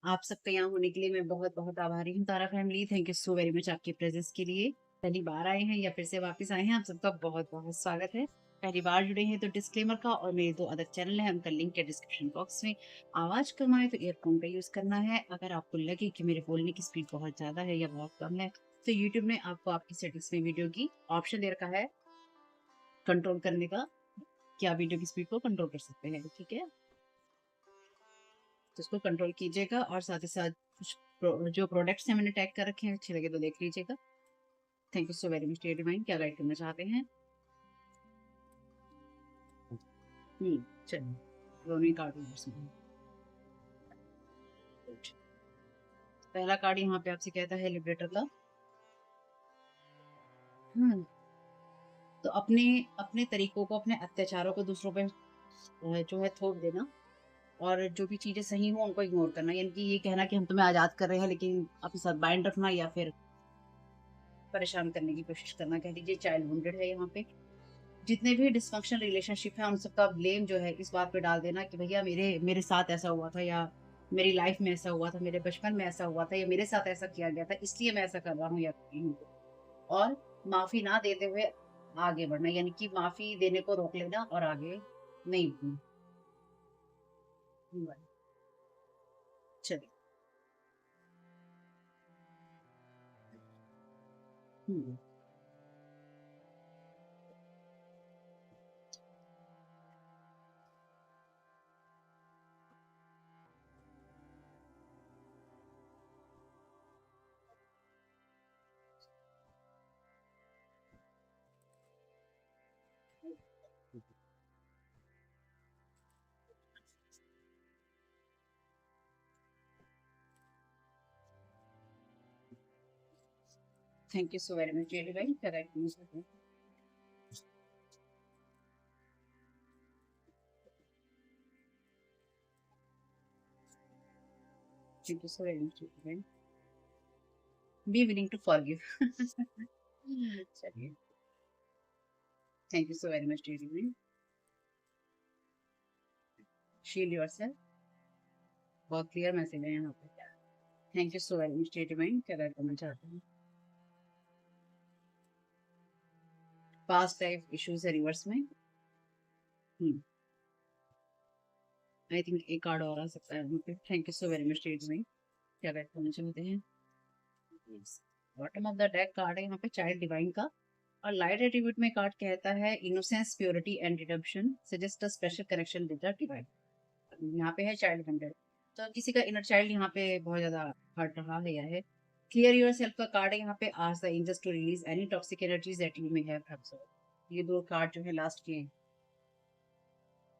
आप सबका यहाँ होने के लिए मैं बहुत बहुत आभारी हूँ Tara family. Thank you so very much आपके प्रेजेंस के लिए। पहली बार आए हैं या फिर से वापस आए हैं, आप सबका बहुत बहुत स्वागत है। पहली बार जुड़े हैं तो डिस्क्लेमर का और मेरे 2 अदर चैनल हैं, उनका लिंक है डिस्क्रिप्शन बॉक्स में। आवाज कम आए तो ईयरफोन का यूज करना है। अगर आपको लगे कि मेरे बोलने की स्पीड बहुत ज्यादा है या बहुत कम है तो यूट्यूब ने आपको आपकी सेटिंग्स में वीडियो की ऑप्शन दे रखा है कंट्रोल करने का, कि आप वीडियो की स्पीड को कंट्रोल कर सकते हैं। ठीक है, तो इसको कंट्रोल कीजिएगा और साथ ही साथ कुछ जो प्रोडक्ट्स हैं मैंने टैग कर रखे हैं, अच्छे लगे तो देख लीजिएगा। Thank you so very much dear divine. क्या गाइड करना चाहते हैं? चलिए दोनों ही कार्ड रिवर्स में। Good. पहला कार्ड यहाँ पे आपसे कहता है लिबरेटर का। हम्म तो अपने अपने तरीकों को, अपने अत्याचारों को दूसरों पे जो है थोप देना, और जो भी चीजें सही हो उनको इग्नोर करना। यानी कि ये कहना कि हम तुम्हें आजाद कर रहे हैं लेकिन अपने साथ बाइंड रखना, या फिर परेशान करने की कोशिश करना। कह लीजिए चाइल्ड वुंडेड है यहाँ पे। जितने भी डिस्फंक्शनल रिलेशनशिप है उन सबका ब्लेम जो है इस बात पे डाल देना कि भैया मेरे मेरे साथ ऐसा हुआ था, या मेरी लाइफ में ऐसा हुआ था, मेरे बचपन में ऐसा हुआ था, या मेरे साथ ऐसा किया गया था इसलिए मैं ऐसा कर रहा हूँ या कर रही हूँ। और माफी ना देते हुए आगे बढ़ना, यानी कि माफी देने को रोक लेना और आगे नहीं बढ़ना। चलिए। Hmm thank you so very much dear भाई। Correct news. Thank you so very much dear भाई। Be willing to forgive. चलिए। Thank you so very much dear भाई। Shield yourself. बहुत क्लियर मैसेज है यहाँ पे। Thank you so very much dear divine. क्या guide करना चाहते हैं? पास्ट लाइफ इश्यूज है रिवर्स में। आई थिंक एक कार्ड और आ सकता है वहाँ पे। Thank you so very much dear divine. क्या गाइड करना चाहते हैं? Bottom of the deck card है यहाँ पे चाइल्ड डिवाइन का। और लाइट एट्रीब्यूट में कार्ड कहता है innocence, purity and redemption suggest a special connection with the divine. यहाँ पे है चाइल्ड वंडर। तो किसी का इनर चाइल्ड यहाँ पे बहुत ज्यादा हर्ट रहा है या है। क्लियर योर सेल्फ का कार्ड है यहाँ पे। Ask the angels to release any toxic energies that you may have absorbed. ये 2 कार्ड जो है लास्ट के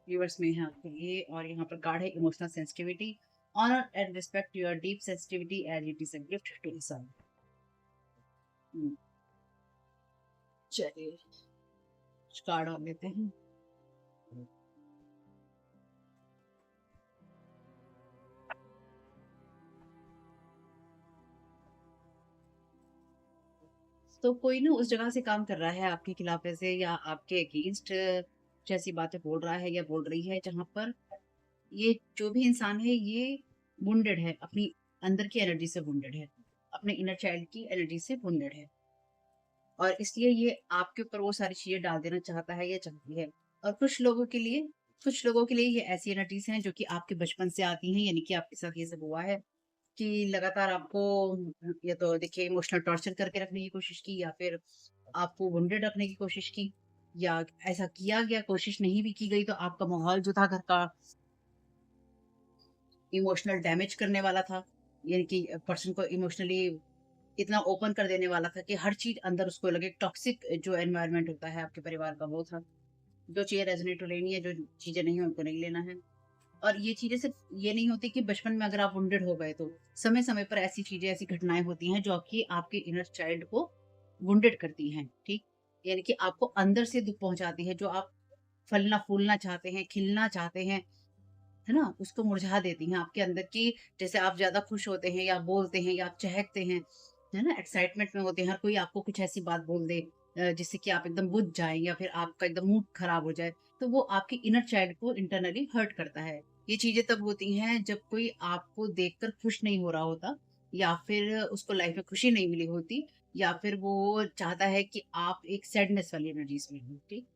व्यूअर्स में है आपके लिए। और यहाँ पर कार्ड है emotional sensitivity, honour and respect your deep sensitivity as it is a gift to the sun. चलिए कार्ड और लेते हैं। तो कोई ना उस जगह से काम कर रहा है आपके खिलाफ ऐसे, या आपके अगेंस्ट जैसी बातें बोल रहा है या बोल रही है, जहां पर ये जो भी इंसान है ये वुंडेड है, अपनी अंदर की एनर्जी से वुंडेड है, अपने इनर चाइल्ड की एनर्जी से वुंडेड है। और इसलिए ये आपके ऊपर वो सारी चीजें डाल देना चाहता है या चाहती है। और कुछ लोगों के लिए ये ऐसी एनर्जीज हैं जो कि आपके बचपन से आती हैं, यानी कि आपके साथ ये सब हुआ है कि लगातार आपको या तो देखिए इमोशनल टॉर्चर करके रखने की कोशिश की, या फिर आपको वुंडेड रखने की कोशिश की, या ऐसा किया गया, कोशिश नहीं भी की गई तो आपका माहौल जो था घर का इमोशनल डैमेज करने वाला था। यानी कि पर्सन को इमोशनली इतना ओपन कर देने वाला था कि हर चीज अंदर उसको लगे। टॉक्सिक जो एनवायरनमेंट होता है आपके परिवार का वो था। जो चीजें रेजोनेट हो लेनी है, जो चीजें नहीं उनको नहीं लेना है। और ये चीजें सिर्फ ये नहीं होती कि बचपन में अगर आप वुंडेड हो गए तो समय समय पर ऐसी चीजें, ऐसी घटनाएं होती हैं जो कि आपके इनर चाइल्ड को वुंडेड करती हैं। ठीक, यानी कि आपको अंदर से दुख पहुंचाती है। जो आप फलना फूलना चाहते हैं, खिलना चाहते हैं, है ना, उसको मुरझा देती हैं आपके अंदर की। जैसे आप ज्यादा खुश होते हैं या बोलते हैं या आप चहकते हैं, है ना, एक्साइटमेंट में होते हैं, हर कोई आपको कुछ ऐसी बात बोल दे जिससे कि आप एकदम बुझ जाएं या फिर आपका एकदम मूड खराब हो जाए, तो वो आपके इनर चाइल्ड को इंटरनली हर्ट करता है। ये चीज़ें तब होती हैं जब कोई आपको देखकर खुश नहीं हो रहा होता, या फिर उसको लाइफ में खुशी नहीं मिली होती, या फिर वो चाहता है कि आप एक सैडनेस वाली एनर्जीज़ में हो, ठीक?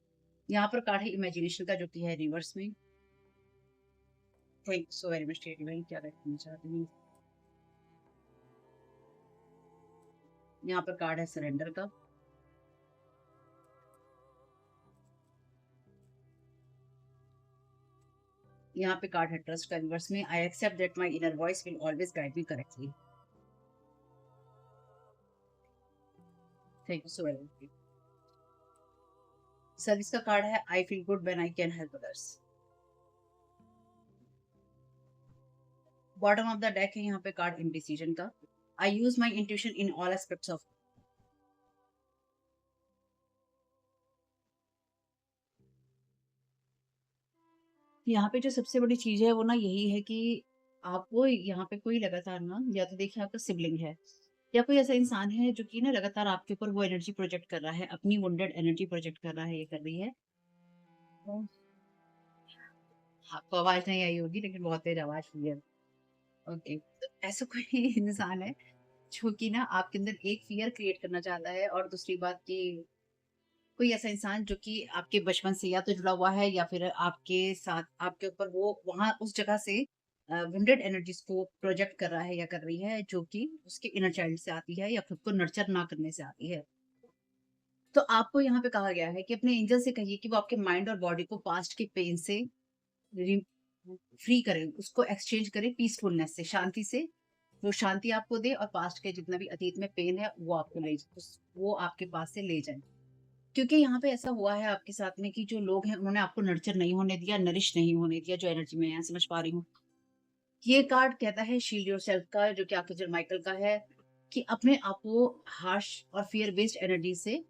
यहाँ पर कार्ड है इमेजिनेशन का, जो कि है रिवर्स में। Thank you so very much teddy भाई, क्या रखना चाहते हैं? यहाँ पर कार्ड है सरेंडर का। यहाँ पे कार्ड है ट्रस्ट का रिवर्स में। I accept that my inner voice will always guide me correctly. Thank you so very much. Service का कार्ड है I feel good when I can help others. Bottom of the deck है यहाँ पे card indecision का। I use my intuition in all aspects of. यहाँ पे जो सबसे बड़ी चीज है वो ना यही है कि आपको यहाँ पे कोई लगातार ना, या तो देखिए आपका सिबलिंग है, या कोई ऐसा इंसान है जो कि ना लगातार आपके ऊपर वो एनर्जी प्रोजेक्ट कर रहा है, अपनी वुंडेड एनर्जी प्रोजेक्ट कर रहा है, ये कर रही है। तो आपको आवाज नहीं आई होगी, लेकिन बहुत तेज आवाज हुई है। ओके, तो ऐसा कोई इंसान है जो कि ना आपके अंदर एक फियर क्रिएट करना चाहता है, और दूसरी बात कि कोई ऐसा इंसान जो कि आपके बचपन से या तो जुड़ा हुआ है, या फिर आपके साथ आपके ऊपर वो वहां उस जगह से विंडेड एनर्जीज को प्रोजेक्ट कर रहा है या कर रही है, जो कि उसके इनर चाइल्ड से आती है या खुद को नर्चर ना करने से आती है। तो आपको यहाँ पे कहा गया है कि अपने एंजल से कहिए कि वो आपके माइंड और बॉडी को पास्ट के पेन से फ्री करें, उसको एक्सचेंज करें पीसफुलनेस से, शांति से। वो शांति आपको दे, और पास्ट के जितना भी अतीत में पेन है वो आपको वो आपके पास से ले जाए। क्योंकि यहाँ पे ऐसा हुआ है आपके साथ में कि जो लोग हैं उन्होंने आपको नर्चर नहीं होने दिया, नरिश नहीं होने दिया, जो एनर्जी मैं यहाँ समझ पा रही हूँ। ये कार्ड कहता है शील्ड योरसेल्फ का, जो कि आर्कएंजल माइकल का है, कि अपने आप को हार्श और फियर बेस्ड एनर्जी से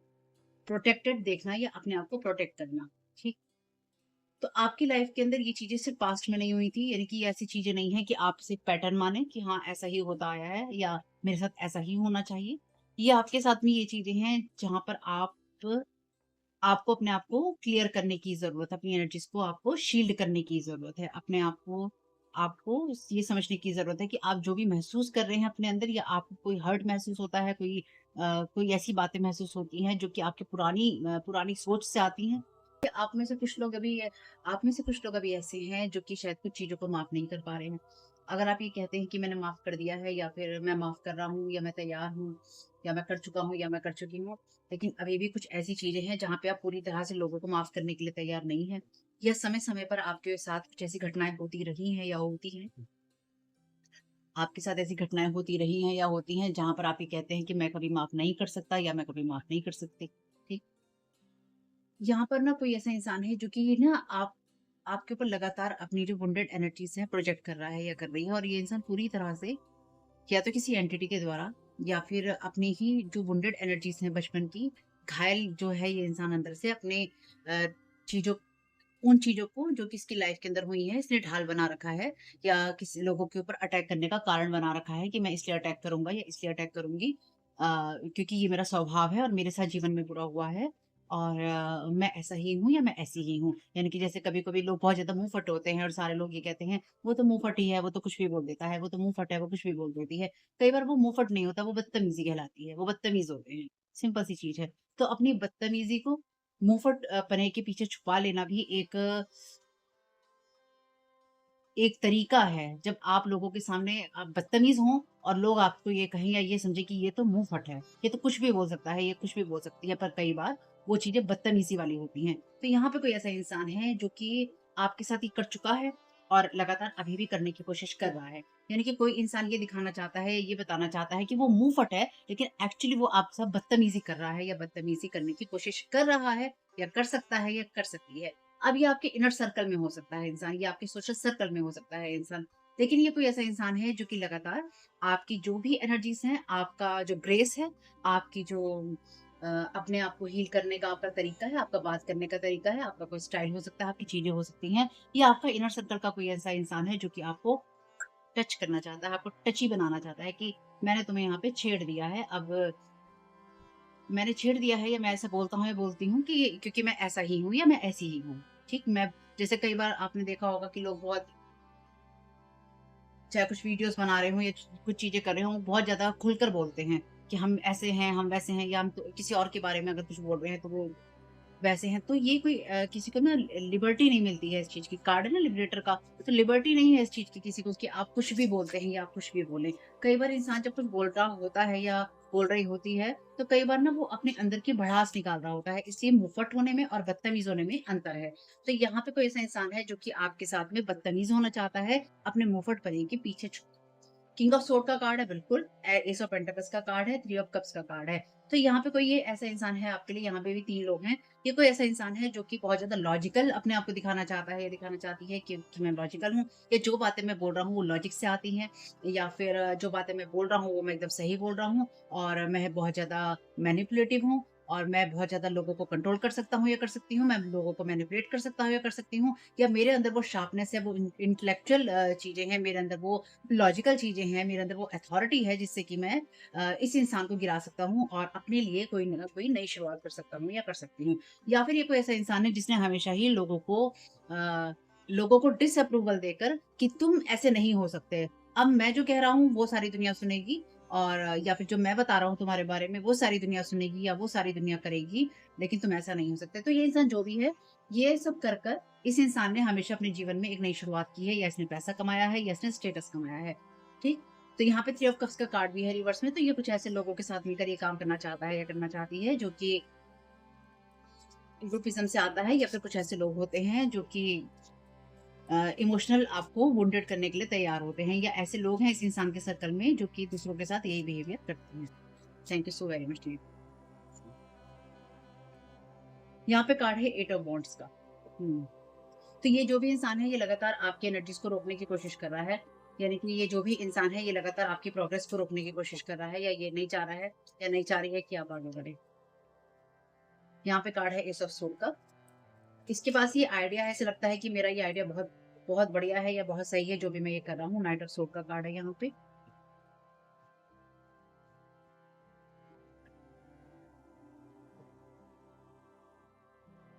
प्रोटेक्टेड देखना, या अपने आप को प्रोटेक्ट करना। ठीक। तो आपकी लाइफ के अंदर ये चीजें सिर्फ पास्ट में नहीं हुई थी, यानी कि ये ऐसी चीजें नहीं है कि आप सिर्फ पैटर्न माने कि हाँ ऐसा ही होता आया है, या मेरे साथ ऐसा ही होना चाहिए। ये आपके साथ में ये चीजें हैं जहां पर आपको अपने आप को क्लियर करने की ज़रूरत है, अपनी एनर्जीज़ को आपको शील्ड करने की ज़रूरत है। अपने आप को आपको ये समझने की ज़रूरत है कि आप जो भी महसूस कर रहे हैं अपने अंदर, या आपको कोई हर्ट महसूस होता है, कोई ऐसी बातें महसूस होती हैं जो कि आपकी पुरानी सोच से आती हैं। या आप में से कुछ लोग अभी ऐसे हैं जो कि शायद कुछ चीज़ों को माफ़ नहीं कर पा रहे हैं। अगर आप ये कहते हैं कि मैंने माफ़ कर दिया है, या फिर मैं माफ़ कर रहा हूँ, या मैं तैयार हूँ, या मैं कर चुका हूँ, या मैं कर चुकी हूँ, लेकिन अभी भी कुछ ऐसी चीज़ें हैं जहाँ पे आप पूरी तरह से लोगों को माफ़ करने के लिए तैयार नहीं हैं, या समय-समय पर आपके साथ कुछ ऐसी घटनाएँ होती रही हैं या होती हैं, आपके साथ ऐसी घटनाएँ होती रही हैं या होती हैं जहाँ पर आप ये कहते हैं कि मैं कभी माफ़ नहीं कर सकता, या मैं कभी माफ़ नहीं कर सकती। ठीक? यहाँ पर ना कोई ऐसा इंसान है जो कि ना आपके ऊपर लगातार अपनी जो वुंडेड एनर्जीज़ हैं प्रोजेक्ट कर रहा है या कर रही है, और ये इंसान पूरी तरह से या तो किसी एंटिटी के द्वारा, या फिर अपनी ही जो वुंडेड एनर्जीज़ हैं बचपन की, घायल जो है ये इंसान अंदर से अपने अ, चीज़ों उन चीज़ों को जो कि इसकी लाइफ़ के अंदर हुई हैं, इसने ढाल बना रखा है, या किसी लोगों के ऊपर अटैक करने का कारण बना रखा है कि मैं इसलिए अटैक करूँगा या इसलिए अटैक करूँगी, क्योंकि ये मेरा स्वभाव है और मेरे साथ जीवन में बुरा हुआ है, और मैं ऐसा ही हूँ या मैं ऐसी ही हूँ। यानी कि जैसे कभी-कभी लोग बहुत ज़्यादा मुँहफट होते हैं, और सारे लोग ये कहते हैं, "वो तो मुँहफट ही है, वो तो कुछ भी बोल देता है, वो तो मुँहफट है, वो कुछ भी बोल देती है।" कई बार वो मुँहफट नहीं होता, वो बदतमीज़ी कहलाती है, वो बदतमीज़ होते हैं। सिंपल सी चीज़ है। तो अपनी बदतमीज़ी को मुँहफट पने के पीछे छुपा लेना भी एक तरीका है। जब आप लोगों के सामने आप बदतमीज़ हों, और लोग आपको ये कहें या ये समझें कि ये तो मुँह फट है, ये तो कुछ भी बोल सकता है, ये कुछ भी बोल सकती है, पर कई बार वो चीज़ें बदतमीज़ी वाली होती हैं। तो यहाँ पे कोई ऐसा इंसान है जो कि आपके साथ ये कर चुका है, और लगातार अभी भी करने की कोशिश कर रहा है। यानी कि कोई इंसान ये दिखाना चाहता है, ये बताना चाहता है कि वो मुँह फट है, लेकिन एक्चुअली वो आपसे बदतमीज़ी कर रहा है, या बदतमीज़ी करने की कोशिश कर रहा है, या कर सकता है, या कर सकती है। अब ये आपके इनर सर्कल में हो सकता है इंसान, ये आपके सोशल सर्कल में हो सकता है इंसान। लेकिन ये कोई ऐसा इंसान है जो कि लगातार आपकी जो भी एनर्जीज़ हैं, आपका जो ग्रेस है, आपकी जो अपने आप को हील करने का आपका तरीका है, आपका बात करने का तरीका है, आपका कोई स्टाइल हो सकता है, आपकी चीज़ें हो सकती हैं, या आपका इनर सर्कल का कोई ऐसा इंसान है जो कि आपको टच करना चाहता है, आपको टची बनाना चाहता है कि मैंने तुम्हें यहाँ पे छेड़ दिया है, अब मैंने छेड़ दिया है, या मैं ऐसा बोलता हूँ या बोलती हूँ कि क्योंकि मैं ऐसा ही हूँ या मैं ऐसी ही हूँ। ठीक? मैं जैसे कई बार आपने देखा होगा कि लोग बहुत चाहे कुछ वीडियोस बना रहे हों या कुछ चीज़ें कर रहे हों, बहुत ज़्यादा खुलकर बोलते हैं कि हम ऐसे हैं, हम वैसे हैं, या हम तो किसी और के बारे में अगर कुछ बोल रहे हैं तो वो वैसे हैं। तो ये कोई किसी को ना लिबर्टी नहीं मिलती है इस चीज़ की। कार्ड है ना लिबरेटर का, तो लिबर्टी नहीं है इस चीज़ की किसी को कि आप कुछ भी बोलते हैं या आप कुछ भी बोलें। कई बार इंसान जब कुछ बोल रहा होता है या बोल रही होती है, तो कई बार ना वो अपने अंदर की भड़ास निकाल रहा होता है। इसलिए मुँहफट होने में और बदतमीज़ होने में अंतर है। तो यहाँ पे कोई ऐसा इंसान है जो कि आपके साथ में बदतमीज़ होना चाहता है, अपने मुँहफटपने के पीछे किंग ऑफ सोर्ड का कार्ड है बिल्कुल, एस ऑफ पेंटाकल्स का कार्ड है, थ्री ऑफ कप्स का कार्ड है। तो यहाँ पे कोई ये ऐसा इंसान है आपके लिए, यहाँ पे भी 3 लोग हैं। ये कोई ऐसा इंसान है जो कि बहुत ज़्यादा लॉजिकल अपने आप को दिखाना चाहता है या दिखाना चाहती है कि मैं लॉजिकल हूँ, या जो बातें मैं बोल रहा हूँ वो लॉजिक से आती हैं, या फिर जो बातें मैं बोल रहा हूँ वो मैं एकदम सही बोल रहा हूँ, और मैं बहुत ज़्यादा मैनिपुलेटिव हूँ, और मैं बहुत ज़्यादा लोगों को कंट्रोल कर सकता हूँ या कर सकती हूँ, मैं लोगों को मैनिपुलेट कर सकता हूँ या कर सकती हूँ, या मेरे अंदर वो शार्पनेस है, वो इंटेलेक्चुअल चीज़ें हैं, मेरे अंदर वो लॉजिकल चीज़ें हैं, मेरे अंदर वो अथॉरिटी है जिससे कि मैं इस इंसान को गिरा सकता हूँ और अपने लिए कोई न कोई नई शुरुआत कर सकता हूँ या कर सकती हूँ। या फिर ये कोई ऐसा इंसान है जिसने हमेशा ही लोगों को डिसअप्रूवल देकर कि तुम ऐसे नहीं हो सकते। अब मैं जो कह रहा हूँ वो सारी दुनिया सुनेगी, और या फिर जो मैं बता रहा हूँ तुम्हारे बारे में वो सारी दुनिया सुनेगी या वो सारी दुनिया करेगी, लेकिन तुम ऐसा नहीं हो सकते। तो ये इंसान जो भी है, ये सब कर कर इस इंसान ने हमेशा अपने जीवन में एक नई शुरुआत की है, या इसने पैसा कमाया है, या इसने स्टेटस कमाया है। ठीक? तो यहाँ पे थ्री ऑफ कप्स का कार्ड भी है रिवर्स में, तो ये कुछ ऐसे लोगों के साथ मिलकर ये काम करना चाहता है या करना चाहती है जो कि ग्रुपिज़्म से आता है, या फिर कुछ ऐसे लोग होते हैं जो कि इमोशनल आपको वुंडेड करने के लिए तैयार होते हैं, या ऐसे लोग हैं इस इंसान के सर्कल में जो कि दूसरों के साथ यही बिहेवियर करते हैं। Thank you so very much. यहाँ पे कार्ड है एट ऑफ वॉन्ड्स का। हुँ। तो ये जो भी इंसान है ये लगातार आपकी एनर्जीज़ को रोकने की कोशिश कर रहा है। यानी कि ये जो भी इंसान है ये लगातार आपकी प्रोग्रेस को रोकने की कोशिश कर रहा है, या ये नहीं चाह रहा है या नहीं चाह रही है कि आप आगे बढ़ें। यहाँ पे कार्ड है एस ऑफ सोर्ड का। इसके पास ये आइडिया है, ऐसे लगता है कि मेरा ये आइडिया बहुत बहुत बढ़िया है या बहुत सही है जो भी मैं ये कर रहा हूँ। नाइट ऑफ सोर्ड का कार्ड है यहाँ पे।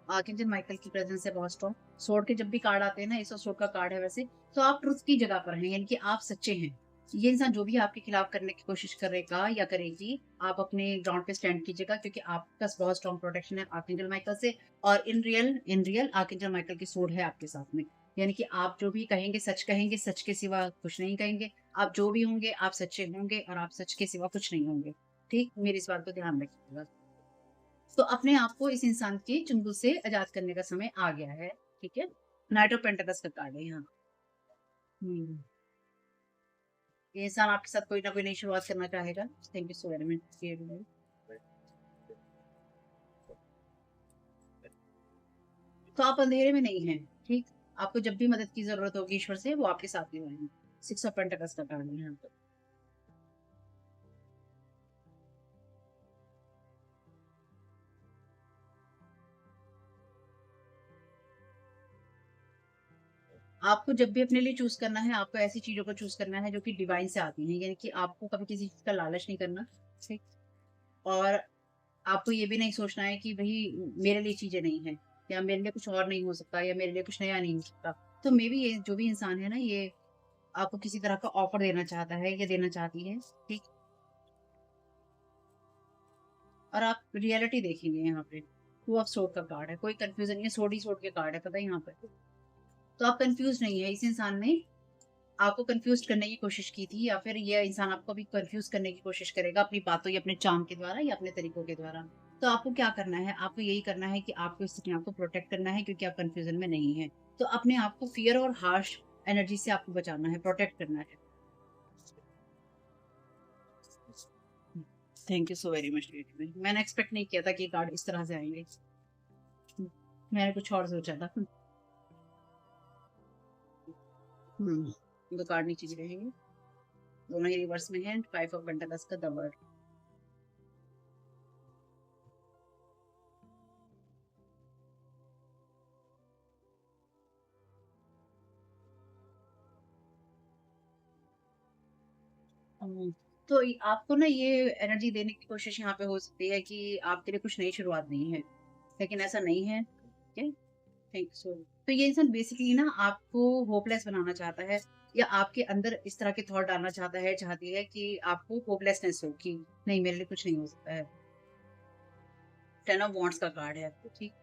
आर्कएंजल माइकल की प्रेजेंस है बहुत स्ट्रॉन्ग। सोर्ड के जब भी कार्ड आते हैं ना, एस ऑफ सोर्ड का कार्ड है वैसे, तो आप ट्रुथ की जगह पर हैं, यानी कि आप सच्चे हैं। ये इंसान जो भी आपके खिलाफ करने की कोशिश करेगा या करेगी, आप अपने ग्राउंड पे स्टैंड कीजिएगा, क्योंकि आपका बहुत स्ट्रॉन्ग प्रोटेक्शन है आर्कएंजल माइकल से, और इन रियल आर्कएंजल माइकल की सोर्ड है आपके साथ में। यानी कि आप जो भी कहेंगे, सच के सिवा कुछ नहीं कहेंगे। आप जो भी होंगे, आप सच्चे होंगे, और आप सच के सिवा कुछ नहीं होंगे। ठीक? मेरी इस बात को ध्यान रखिएगा। तो अपने आप को इस इंसान के चंगुल से आज़ाद करने का समय आ गया है, ठीक है? नाइट ऑफ पेंटाकल्स का कार्ड है यहाँ। हुँ। ये इंसान आपके साथ कोई ना कोई नई शुरुआत करना चाहेगा। Thank you so very much. तो आप अंधेरे में नहीं हैं, ठीक? आपको जब भी मदद की ज़रूरत होगी ईश्वर से, वो आपके साथ ही रहेंगे। सिक्स ऑफ पेंटाकल्स का कार्ड है यहाँ पे। आपको जब भी अपने लिए चूज़ करना है, आपको ऐसी चीज़ों को चूज़ करना है जो कि डिवाइन से आती हैं, यानी कि आपको कभी किसी चीज़ का लालच नहीं करना, ठीक? और आपको ये भी नहीं सोचना है कि भई मेरे लिए चीज़ें नहीं हैं, या मेरे लिए कुछ और नहीं हो सकता, या मेरे लिए कुछ नया नहीं हो सकता। तो मेबी ये जो भी इंसान है ना, ये आपको किसी तरह का ऑफ़र देना चाहता है या देना चाहती है, ठीक? और आप रियलिटी देखेंगे यहाँ पे। टू ऑफ सोर्ड का कार्ड है, कोई कन्फ्यूज़न नहीं है, सोर्ड ही सोर्ड के कार्ड है, पता है यहाँ पे। तो आप कन्फ्यूज़ नहीं है, इस इंसान ने आपको कन्फ्यूज़ करने की कोशिश की थी, या फिर ये इंसान आपको भी कन्फ्यूज़ करने की कोशिश करेगा अपनी बातों या अपने चार्म के द्वारा या अपने तरीकों के द्वारा। तो आपको क्या करना है? आपको यही करना है कि आपको इस अपने आप को प्रोटेक्ट करना है, क्योंकि आप कन्फ्यूज़न में नहीं हैं। तो अपने आप को फ़ियर और हार्श एनर्जी से आपको बचाना है, प्रोटेक्ट करना है। Thank you so very much. मैंने एक्सपेक्ट नहीं किया था कि ये कार्ड इस तरह से आएँगे। हुँ, मैंने कुछ और सोचा था। हुँ, 2 कार्ड नीचे गिरेंगे। दोनों ही रिवर्स में हैं। 5 ऑफ पेंटाकल्स का द वर्ल्ड। हुँ। तो इ आपको ना ये एनर्जी देने की कोशिश यहाँ पे हो सकती है कि आपके लिए कुछ नई शुरुआत नहीं है, लेकिन ऐसा नहीं है, ठीक है? Thank you so much. तो ये इंसान बेसिकली ना आपको होपलेस बनाना चाहता है। या आपके अंदर इस तरह के थॉट डालना चाहती है कि आपको होपलेसनेस हो कि नहीं मेरे लिए कुछ नहीं हो सकता है। 10 ऑफ वांट्स का कार्ड है आपको, ठीक है।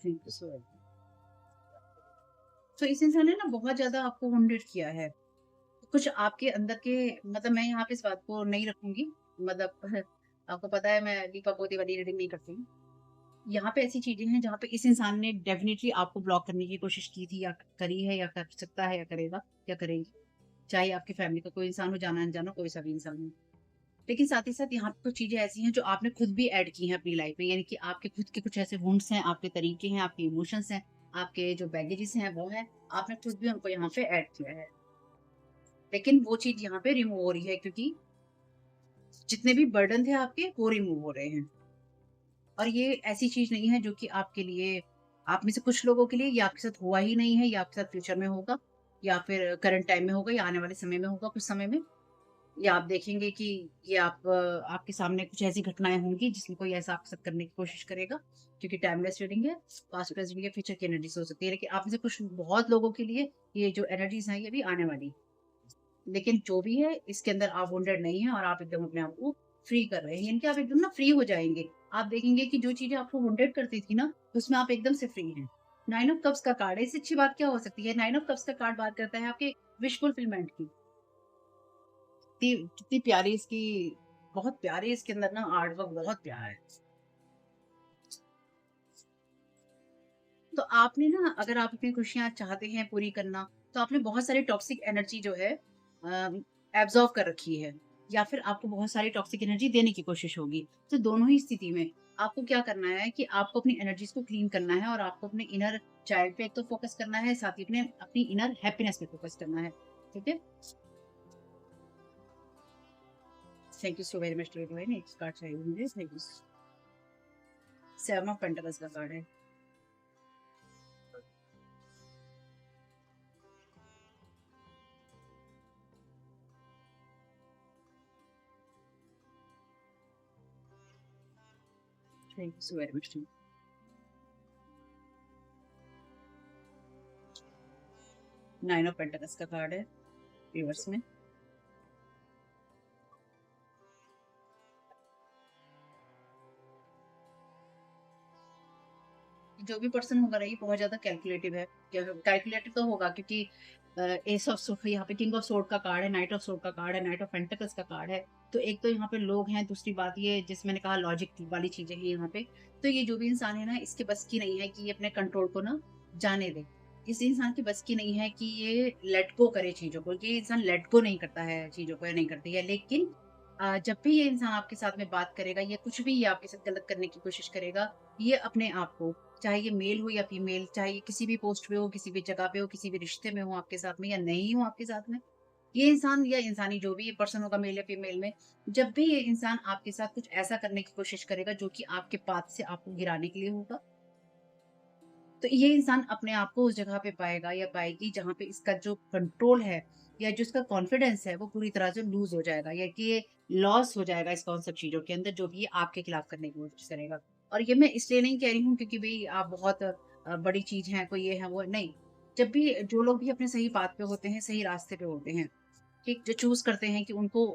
Thank you so much. तो इस इंसान ने ना बहुत ज़्यादा आपको वुंडेड किया है। कुछ आपके अंदर के मतलब मैं यहाँ पे इस बात को नहीं रखूँगी, मतलब आपको पता है मैं दीपा-पोती वाली रीडिंग नहीं करती हूँ। यहाँ पे ऐसी चीज़ें हैं जहाँ पे इस इंसान ने डेफ़िनिटली आपको ब्लॉक करने की कोशिश की थी या करी है या कर सकता है या करेगा या करेगी। चाहे आपकी फैमिली का कोई इंसान हो, जाना-अनजाना कोई सा भी इंसान हो। लेकिन साथ ही साथ यहाँ पे कुछ चीज़ें ऐसी हैं जो आपने खुद भी ऐड की हैं अपनी लाइफ़ में, यानी कि आपके खुद के कुछ ऐसे वुंड्स हैं, आपके तरीके हैं, आपके इमोशंस हैं, आपके जो बैगेजेस हैं वो हैं, आपने खुद भी उनको यहाँ पे ऐड किया है। लेकिन वो चीज़ यहाँ पे रिमूव हो रही है क्योंकि जितने भी बर्डन थे आपके वो रिमूव हो रहे हैं। और ये ऐसी चीज़ नहीं है जो कि आपके लिए आप में से कुछ लोगों के लिए ये आपके साथ हुआ ही नहीं है, या आपके साथ फ्यूचर में होगा, या फिर करंट टाइम में होगा, या आने वाले समय में होगा कुछ समय में। या आप देखेंगे कि ये आपके सामने कुछ ऐसी घटनाएँ होंगी जिसमें कोई ऐसा आपके साथ करने की कोशिश करेगा, क्योंकि टाइमलेस रीडिंग है, पास्ट, प्रेज़ेंट या फ्यूचर की एनर्जीज़ हो सकती है। लेकिन आप में से कुछ बहुत लोगों के लिए ये जो एनर्जीज़ हैं ये भी आने वाली। लेकिन जो भी है इसके अंदर आप वुंडेड नहीं हैं और आप एकदम अपने आप को फ्री कर रहे हैं। यानी कि आप एकदम ना फ्री हो जाएँगे। आप देखेंगे कि जो चीज़ें आपको वुंडेड करती थी ना, उसमें आप एकदम से फ्री हैं। 9 ऑफ कप्स का कार्ड है, इससे अच्छी बात क्या हो सकती है? 9 ऑफ कप्स का कार्ड बात करता है आपके विश फुलफिलमेंट की। कितनी प्यारी इसकी, बहुत प्यारी इसके अंदर ना आर्ट वर्क बहुत प्यारा है। तो आपने ना अगर आप अपनी खुशियाँ चाहते हैं पूरी करना, तो आपने बहुत सारी टॉक्सिक एनर्जी जो है एब्ज़ॉर्ब कर रखी है, या फिर आपको बहुत सारी टॉक्सिक एनर्जी देने की कोशिश होगी। तो दोनों ही स्थिति में आपको क्या करना है कि आपको अपनी एनर्जीज़ को क्लीन करना है और आपको अपने इनर चाइल्ड पे एक तो फ़ोकस करना है, साथ ही अपनी इनर हैप्पीनेस पे फ़ोकस करना है। ठीक है? Thank you so very much to doing next card चाहिए मुझे। Thank you. 7 ऑफ पेंटाकल्स का कार्ड है। Thank you so very much to 9 of pentacles का कार्ड है रिवर्स में। जो भी पर्सन होगा ना ये बहुत ज़्यादा कैलकुलेटिव है। कैलकुलेटिव तो होगा क्योंकि एस ऑफ सोर्ड यहाँ पे किंग ऑफ सोर्ड का कार्ड है, नाइट ऑफ सोर्ड का कार्ड है, नाइट ऑफ पेंटिकल्स का कार्ड है। तो एक तो यहाँ पे लोग हैं, दूसरी बात ये जैसे मैंने कहा लॉजिक वाली चीज़ें हैं यहाँ पे। तो ये जो भी इंसान है ना इसके बस की नहीं है कि ये अपने कंट्रोल को ना जाने दे। इस इंसान की बस की नहीं है कि ये लेट गो करे चीज़ों को। ये इंसान लेट गो नहीं करता है चीज़ों को, या नहीं करती है। लेकिन जब भी ये इंसान आपके साथ में बात करेगा या कुछ भी ये आपके साथ गलत करने की कोशिश करेगा, ये अपने आप को, चाहे ये मेल हो या फीमेल, चाहे ये किसी भी पोस्ट पे हो, किसी भी जगह पे हो, किसी भी रिश्ते में हो आपके साथ में या नहीं हो आपके साथ में, ये इंसान या इंसानी जो भी ये पर्सन होगा मेल या फीमेल में, जब भी ये इंसान आपके साथ कुछ ऐसा करने की कोशिश करेगा जो कि आपके पाथ से आपको गिराने के लिए होगा, तो ये इंसान अपने आप को उस जगह पे पाएगा या पाएगी जहाँ पे इसका जो कंट्रोल है या जो इसका कॉन्फिडेंस है वो पूरी तरह से लूज हो जाएगा, या कि ये लॉस हो जाएगा इस कौन सब चीजों के अंदर जो भी ये आपके खिलाफ करने की कोशिश करेगा। और ये मैं इसलिए नहीं कह रही हूँ क्योंकि भाई आप बहुत बड़ी चीज है, कोई ये है वो नहीं। जब भी जो लोग भी अपने सही बात पे होते हैं, सही रास्ते पे होते हैं, ठीक, जो चूज़ करते हैं कि उनको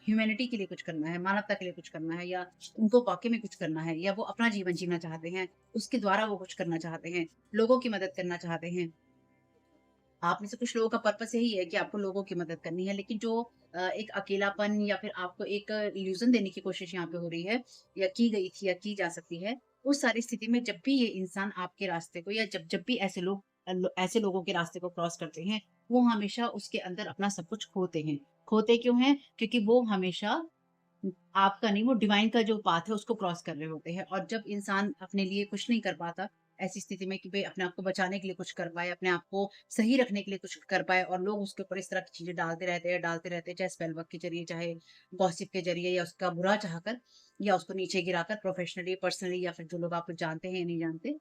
ह्यूमैनिटी के लिए कुछ करना है, मानवता के लिए कुछ करना है, या उनको वाक़ई में कुछ करना है, या वो अपना जीवन जीना चाहते हैं, उसके द्वारा वो कुछ करना चाहते हैं, लोगों की मदद करना चाहते हैं। आप में से कुछ लोगों का पर्पस यही है कि आपको लोगों की मदद करनी है, लेकिन जो एक अकेलापन या फिर आपको एक इल्यूज़न देने की कोशिश यहाँ पे हो रही है या की गई थी या की जा सकती है, उस सारी स्थिति में जब भी ये इंसान आपके रास्ते को या जब जब भी ऐसे लोग ऐसे लोगों के रास्ते को क्रॉस करते हैं, वो हमेशा उसके अंदर अपना सब कुछ खोते हैं। खोते क्यों हैं? क्योंकि वो हमेशा आपका नहीं, वो डिवाइन का जो पाथ है उसको क्रॉस कर रहे होते हैं। और जब इंसान अपने लिए कुछ नहीं कर पाता, ऐसी स्थिति में कि भई अपने आप को बचाने के लिए कुछ कर पाए, अपने आप को सही रखने के लिए कुछ कर पाए, और लोग उसके ऊपर इस तरह की चीज़ें डालते रहते हैं, चाहे स्पेल वर्क के ज़रिए, चाहे गॉसिप के ज़रिए, या उसका बुरा चाहकर, या उसको नीचे गिराकर प्रोफेशनली, पर्सनली, या फिर जो लोग आपको जानते हैं या नहीं जानते।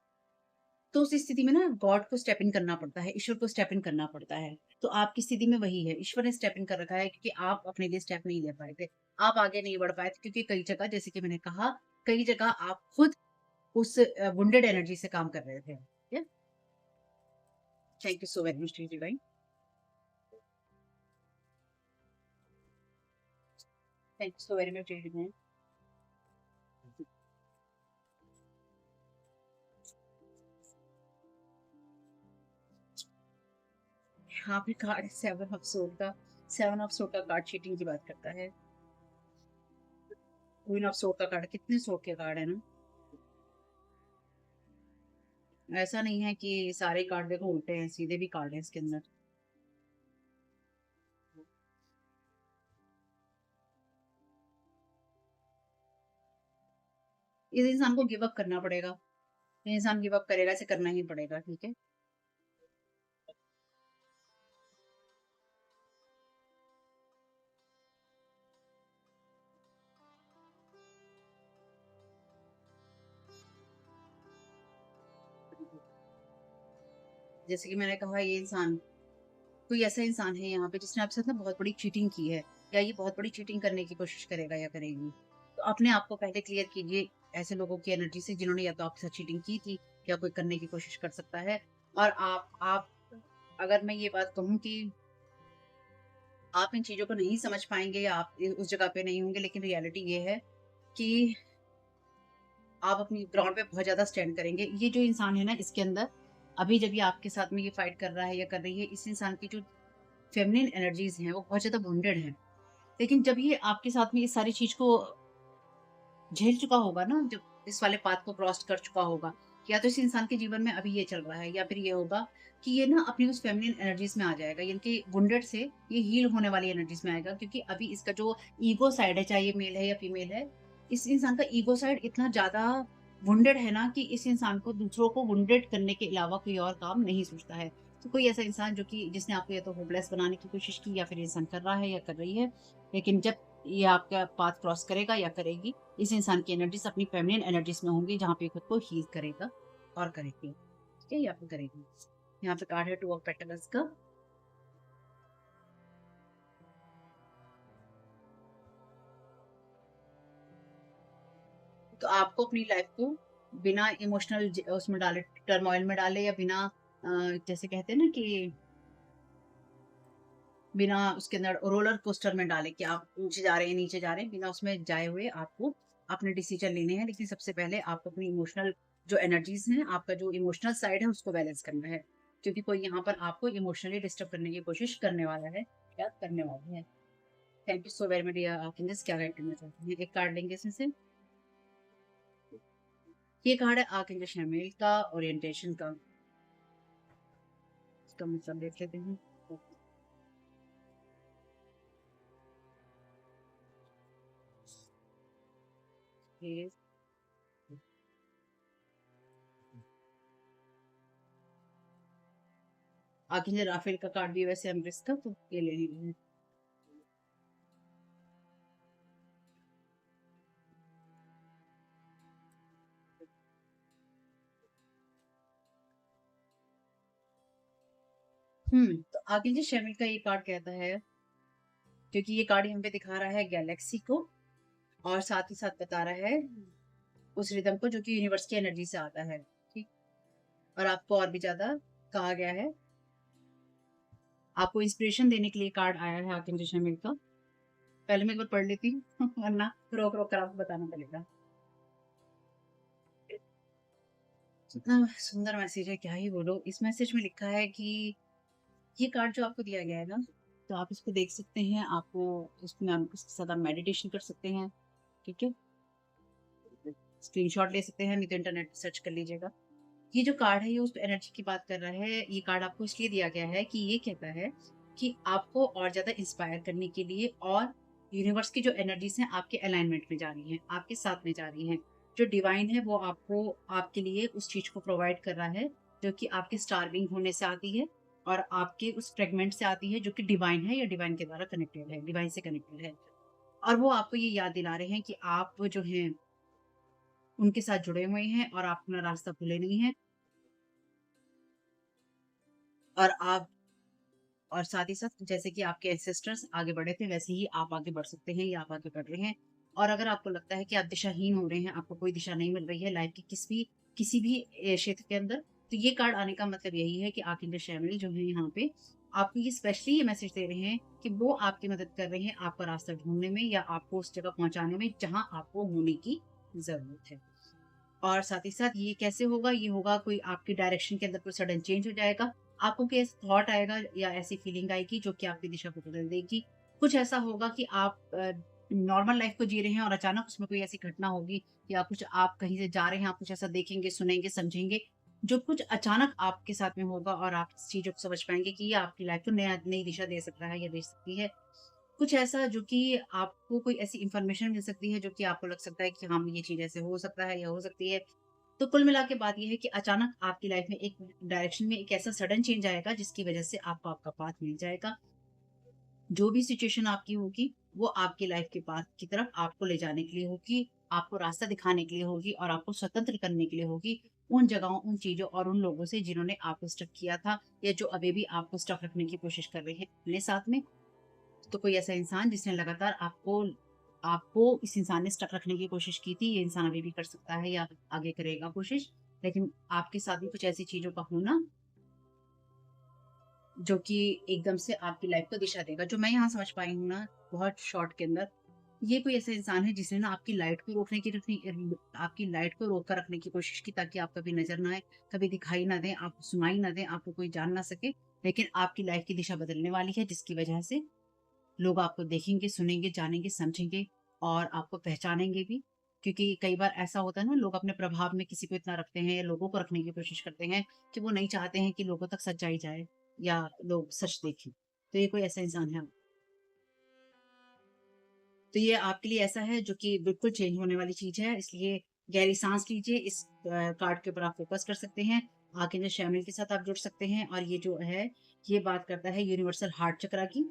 तो उस स्थिति में ना गॉड को स्टेप इन करना पड़ता है, ईश्वर को स्टेप इन करना पड़ता है। तो आपकी स्थिति में वही है, ईश्वर ने स्टेप इन कर रखा है क्योंकि आप अपने लिए स्टेप नहीं ले पाए थे। आप आगे नहीं बढ़ पाए थे क्योंकि कई जगह जैसे कि मैंने कहा, कई जगह आप खुद उस वुंडेड एनर्जी से काम कर रहे थे। ठीक है? Thank you so very much divine. Thank you so very much divine. यहाँ पे कार्ड 7 ऑफ सोर्ड का, 7 ऑफ सोर्ड का कार्ड चीटिंग की बात करता है। क्वीन ऑफ सोर्ड का कार्ड, कितने सोर्ड के कार्ड है ना। ऐसा नहीं है कि सारे कार्ड देखो उल्टे हैं, सीधे भी कार्ड हैं इसके अंदर। इस इंसान को गिव अप करना पड़ेगा। ये इंसान गिव अप करेगा, इसे करना ही पड़ेगा। ठीक है? जैसे कि मैंने कहा, ये इंसान, कोई ऐसा इंसान है यहाँ पे जिसने आपके साथ ना बहुत बड़ी चीटिंग की है, या ये बहुत बड़ी चीटिंग करने की कोशिश करेगा या करेगी। तो अपने आप को पहले क्लियर कीजिए ऐसे लोगों की एनर्जी से जिन्होंने या तो आपके साथ चीटिंग की थी, या कोई करने की कोशिश कर सकता है। और आप अगर मैं ये बात कहूँ कि आप इन चीजों को नहीं समझ पाएंगे या आप उस जगह पे नहीं होंगे, लेकिन रियलिटी ये है कि आप अपनी ग्राउंड पे बहुत ज़्यादा स्टैंड करेंगे। ये जो इंसान है ना, इसके अंदर अभी जब ये आपके साथ में ये फाइट कर रहा है या कर रही है, इस इंसान की जो फेमिनिन एनर्जीज़ हैं, वो बहुत ज़्यादा वुंडेड हैं। लेकिन जब ये आपके साथ में इस सारी चीज़ को झेल चुका होगा ना, जब इस वाले पाथ को क्रॉस कर चुका होगा, या तो इस इंसान के जीवन में अभी ये चल रहा है, या फिर ये होगा कि ये ना अपनी उस फेमिनिन एनर्जीज़ में आ जाएगा, यानी कि वुंडेड से ये हील होने वाली एनर्जीज़ में आएगा। क्योंकि अभी इसका जो ईगो साइड है, चाहे ये मेल है या फीमेल है, इस इंसान का ईगो साइड इतना ज़्यादा वुंडेड है ना कि इस इंसान को दूसरों को वुंडेड करने के अलावा कोई और काम नहीं सूझता है। तो कोई ऐसा इंसान जो कि जिसने आपको या तो होपलेस बनाने की कोशिश की, या फिर इंसान कर रहा है या कर रही है, लेकिन जब ये आपका पाथ क्रॉस करेगा या करेगी, इस इंसान की एनर्जीज़ अपनी फेमिनिन एनर्जीज़ में होंगी, जहाँ पे खुद को हील करेगा और करेगी। ठीक है? या फिर करेगी। यहाँ पे कार्ड है 2 ऑफ पेटल्स का। तो आपको अपनी लाइफ को बिना इमोशनल उसमें डाले, टर्मोइल में डाले, या बिना जैसे कहते हैं ना कि बिना उसके अंदर रोलर कोस्टर में डाले कि आप ऊंचे जा रहे हैं, नीचे जा रहे हैं, बिना उसमें जाए हुए आपको अपने डिसीजन लेने हैं। लेकिन सबसे पहले आपको अपनी इमोशनल जो एनर्जीज हैं, आपका जो इमोशनल साइड है, उसको बैलेंस करना है। क्योंकि कोई यहाँ पर आपको इमोशनली डिस्टर्ब करने की कोशिश करने वाला है या करने वाली है। Thank you so very much dear archangels. क्या गाइड करना चाहते हैं? एक कार्ड लेंगे इसमें से। ये कार्ड है आर्कएंजल शैमुएल का ओरिएंटेशन का। इसका मतलब देख लेते हैं। ये आर्कएंजल राफेल का कार्ड भी वैसे एम्प्रेस का, तो ये ले लीजिए। तो आर्कएंजल शैमुएल का ये कार्ड कहता है, क्योंकि ये कार्ड यहाँ पे दिखा रहा है गैलेक्सी को, और साथ ही साथ बता रहा है उस रिदम को जो कि यूनिवर्स की एनर्जी से आता है। ठीक। और आपको और भी ज्यादा कहा गया है, आपको इंस्पिरेशन देने के लिए कार्ड आया है आर्कएंजल शैमुएल का। पहले मैं एक बार पढ़ लेती हूँ वरना रोक रोक कर आपको बताना पड़ेगा। इतना सुंदर मैसेज है, क्या ही बोलो। इस मैसेज में लिखा है कि ये कार्ड जो आपको दिया गया है ना, तो आप इसको देख सकते हैं, आपको इसमें इसके साथ आप मेडिटेशन कर सकते हैं। ठीक है? स्क्रीनशॉट ले सकते हैं, नहीं तो इंटरनेट पे सर्च कर लीजिएगा। ये जो कार्ड है, ये उस एनर्जी की बात कर रहा है। ये कार्ड आपको इसलिए दिया गया है कि ये कहता है कि आपको और ज़्यादा इंस्पायर करने के लिए, और यूनिवर्स की जो एनर्जीज़ हैं आपके अलाइनमेंट में जा रही हैं, आपके साथ में जा रही हैं। जो डिवाइन है वो आपको, आपके लिए उस चीज़ को प्रोवाइड कर रहा है जो कि आपके स्टारविंग होने से आती है, और आपके उस फ्रेगमेंट से आती है जो कि डिवाइन है या डिवाइन के द्वारा कनेक्टेड है, डिवाइन से कनेक्टेड है। और वो आपको ये याद दिला रहे हैं कि आप जो हैं उनके साथ जुड़े हुए हैं और आप अपना रास्ता भूले नहीं हैं। और आप और साथ ही साथ जैसे कि आपके एंसेस्टर्स आगे बढ़े थे, वैसे ही आप आगे बढ़ सकते हैं या आप आगे बढ़ रहे हैं। और अगर आपको लगता है कि आप दिशाहीन हो रहे हैं, आपको कोई दिशा नहीं मिल रही है लाइफ के किसी भी क्षेत्र के अंदर, तो ये कार्ड आने का मतलब यही है कि आर्कएंजल शैमुएल जो है यहाँ पे आपको ये स्पेशली ये मैसेज दे रहे हैं कि वो आपकी मदद कर रहे हैं आपका रास्ता ढूँढने में या आपको उस जगह पहुँचाने में जहाँ आपको होने की ज़रूरत है। और साथ ही साथ ये कैसे होगा? ये होगा कोई आपकी डायरेक्शन के अंदर कोई सडन चेंज हो जाएगा। आपको कोई ऐसा थॉट आएगा या ऐसी फीलिंग आएगी जो कि आपकी दिशा को बदल देगी। कुछ ऐसा होगा कि आप नॉर्मल लाइफ़ को जी रहे हैं और अचानक उसमें कोई ऐसी घटना होगी या कुछ आप कहीं से जा रहे हैं, आप कुछ ऐसा देखेंगे, सुनेंगे, समझेंगे, जो कुछ अचानक आपके साथ में होगा और आप इस चीज़ों को समझ पाएँगे कि ये आपकी लाइफ़ को नई दिशा दे सकता है या दे सकती है। कुछ ऐसा जो कि आपको कोई ऐसी इन्फॉर्मेशन मिल सकती है जो कि आपको लग सकता है कि हाँ, ये चीज़ ऐसे हो सकता है या हो सकती है। तो कुल मिला के बात ये है कि अचानक आपकी लाइफ में एक डायरेक्शन में एक ऐसा सडन चेंज आएगा जिसकी वजह से आपको आपका पाथ मिल जाएगा। जो भी सिचुएशन आपकी होगी, वो आपकी लाइफ के पाथ की तरफ आपको ले जाने के लिए होगी, आपको रास्ता दिखाने के लिए होगी और आपको स्वतंत्र करने के लिए होगी उन जगहों, उन चीज़ों और उन लोगों से जिन्होंने आपको स्टक किया था या जो अभी भी आपको स्टक रखने की कोशिश कर रहे हैं अपने साथ में। तो कोई ऐसा इंसान जिसने लगातार आपको आपको इस इंसान ने स्टक रखने की कोशिश की थी, ये इंसान अभी भी कर सकता है या आगे करेगा कोशिश। लेकिन आपके साथ भी कुछ ऐसी चीज़ों का होना, जो कि एकदम से आपकी लाइफ़ को दिशा देगा। जो मैं यहाँ समझ पाई हूँ ना, बहुत शॉर्ट के अंदर, ये कोई ऐसा इंसान है जिसने ना आपकी लाइट को आपकी लाइट को रोक कर रखने की कोशिश की ताकि आप कभी नज़र ना आए, कभी दिखाई ना दें, आपको सुनाई ना दें, आपको कोई जान ना सके। लेकिन आपकी लाइफ़ की दिशा बदलने वाली है जिसकी वजह से लोग आपको देखेंगे, सुनेंगे, जानेंगे, समझेंगे और आपको पहचानेंगे भी। क्योंकि कई बार ऐसा होता है ना, लोग अपने प्रभाव में किसी को इतना रखते हैं या लोगों को रखने की कोशिश करते हैं कि वो नहीं चाहते हैं कि लोगों तक सच्चाई जाए या लोग सच देखें। तो ये कोई ऐसा इंसान है। तो ये आपके लिए ऐसा है जो कि बिल्कुल चेंज होने वाली चीज़ है, इसलिए गहरी साँस लीजिए, इस कार्ड के ऊपर आप फ़ोकस कर सकते हैं। आगे जो शैमिल के साथ आप जुड़ सकते हैं और ये जो है, ये बात करता है यूनिवर्सल हार्ट चक्रा की।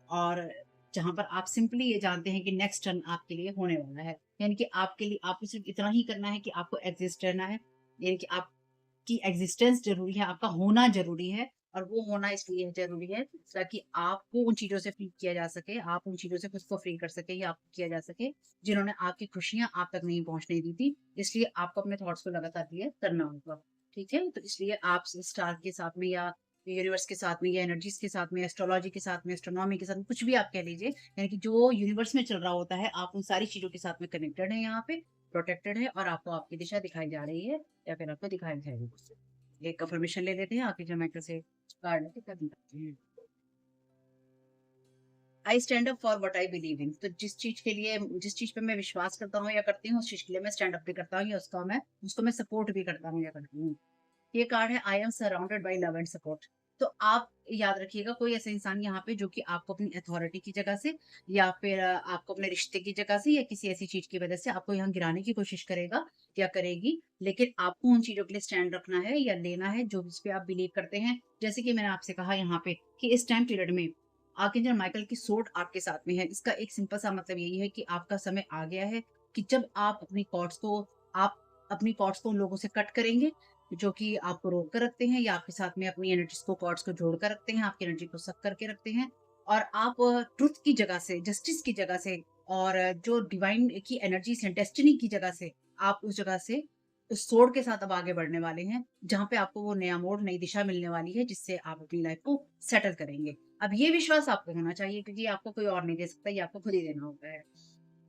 और जहाँ पर आप सिंपली ये जानते हैं कि नेक्स्ट टर्न आपके लिए होने वाला है। यानी कि आपके लिए आपको सिर्फ़ इतना ही करना है कि आपको एग्ज़िस्ट रहना है। यानी कि आपकी एग्ज़िस्टेंस ज़रूरी है, आपका होना ज़रूरी है और वो होना इसलिए ज़रूरी है ताकि आपको उन चीज़ों से फ्री किया जा सके, आप उन चीज़ों से खुद को फ्री कर सकें या आपको किया जा सके, जिन्होंने आपकी खुशियाँ आप तक नहीं पहुँचने दी थी। इसलिए आपको अपने थॉट्स को लगातार क्लियर करना होगा। ठीक है? तो इसलिए आप स्टार के साथ में या यूनिवर्स के साथ में या एनर्जीज़ के साथ में, एस्ट्रोलॉजी के साथ में, एस्ट्रोनॉमी के साथ में, कुछ भी आप कह लीजिए, यानी कि जो यूनिवर्स में चल रहा होता है, आप उन सारी चीज़ों के साथ में कनेक्टेड हैं यहाँ पे, प्रोटेक्टेड हैं और आपको आपकी दिशा दिखाई जा रही है या फिर आपको दिखाई जाएगी। एक कन्फर्मेशन ले लेते हैं, आखिर जो मैं से कार्ड लेके कर देते हैं। I stand up for what I believe in. तो जिस चीज़ पे मैं विश्वास करता हूँ या करती हूँ, उस चीज़ के लिए मैं स्टैंड अप भी करता हूँ या उसको मैं सपोर्ट भी करता हूँ या करती हूँ। ये कार्ड है I am surrounded by love and support. तो आप याद रखिएगा, कोई ऐसा इंसान यहाँ पे जो कि आपको अपनी अथॉरिटी की जगह से या फिर आपको अपने रिश्ते की जगह से या किसी ऐसी चीज की वजह से आपको यहाँ गिराने की कोशिश करेगा या करेगी, लेकिन आपको उन चीजों के लिए स्टैंड रखना है या लेना है जो जिस पे आप बिलीव करते हैं। जैसे कि मैंने आपसे कहा यहाँ पे कि इस टाइम पीरियड में आर्कएंजल माइकल की सोर्ड आपके साथ में है। इसका एक सिंपल सा मतलब यही है कि आपका समय आ गया है कि जब आप अपनी कॉर्ड्स को उन लोगों से कट करेंगे जो कि आपको रोक कर रखते हैं या आपके साथ में अपनी एनर्जीज को कॉर्ड्स को जोड़ कर रखते हैं, आपकी एनर्जी को सक करके रखते हैं और आप ट्रुथ की जगह से, जस्टिस की जगह से और जो डिवाइन की एनर्जीज है, डेस्टिनी की जगह से, आप उस जगह से उस सोड के साथ अब आगे बढ़ने वाले हैं, जहाँ पे आपको वो नया मोड़, नई दिशा मिलने वाली है, जिससे आप अपनी लाइफ को सेटल करेंगे। अब ये विश्वास आपको होना चाहिए क्योंकि आपको कोई और नहीं दे सकता, ये आपको खुद ही देना होता है।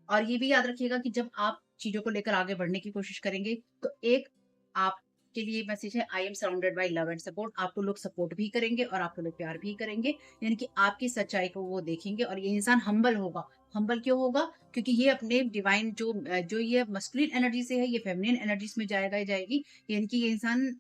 और ये भी याद रखिएगा कि जब आप चीज़ों को लेकर आगे बढ़ने की कोशिश करेंगे, तो एक आपके लिए मैसेज है I am surrounded by love and support. आपको लोग सपोर्ट भी करेंगे और आपको लोग प्यार भी करेंगे। यानी कि आपकी सच्चाई को वो देखेंगे और ये इंसान हम्बल होगा। हम्बल क्यों होगा? क्योंकि ये अपने डिवाइन जो ये मस्कुलिन एनर्जी से है, ये फेमिनिन एनर्जीज़ में जाएगा या जाएगी। यानी कि ये इंसान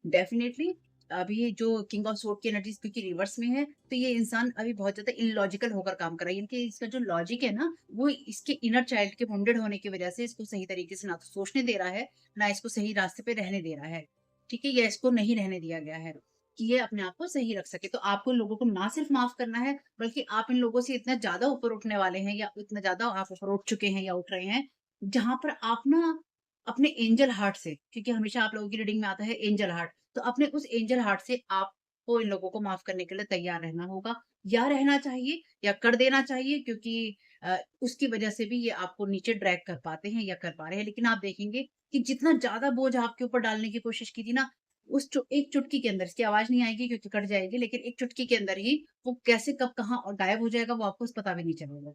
डेफ़िनेटली अभी जो किंग ऑफ सोर्ड की एनर्जीज़ क्योंकि रिवर्स में है, तो ये इंसान अभी बहुत ज़्यादा इलॉजिकल होकर काम कर रहा है। यानी कि इसका जो लॉजिक है ना, वो इसके इनर चाइल्ड के वुंडेड होने की वज़ह से इसको सही तरीके से ना तो सोचने दे रहा है, ना इसको सही रास्ते पे रहने दे रहा है। ठीक है? या इसको नहीं रहने दिया गया है कि ये अपने आप को सही रख सके। तो आपको लोगों को ना सिर्फ़ माफ़ करना है, बल्कि आप इन लोगों से इतना ज़्यादा ऊपर उठने वाले हैं या इतना ज़्यादा आप ऊपर उठ चुके हैं या उठ रहे हैं, जहाँ पर आप ना अपने एंजल हार्ट से, क्योंकि हमेशा आप लोगों की रीडिंग में आता है एंजल हार्ट, तो अपने उस एंजल हार्ट से आप आपको इन लोगों को माफ करने के लिए तैयार रहना होगा, या रहना चाहिए या कर देना चाहिए, क्योंकि उसकी वजह से भी ये आपको नीचे ड्रैग कर पाते हैं या कर पा रहे हैं। लेकिन आप देखेंगे कि जितना ज्यादा बोझ आपके ऊपर डालने की कोशिश की थी ना, एक चुटकी के अंदर, इसकी आवाज नहीं आएगी क्योंकि कट जाएगी, लेकिन एक चुटकी के अंदर ही वो कैसे कब कहाँ और गायब हो जाएगा, वो आपको पता भी नहीं चलेगा।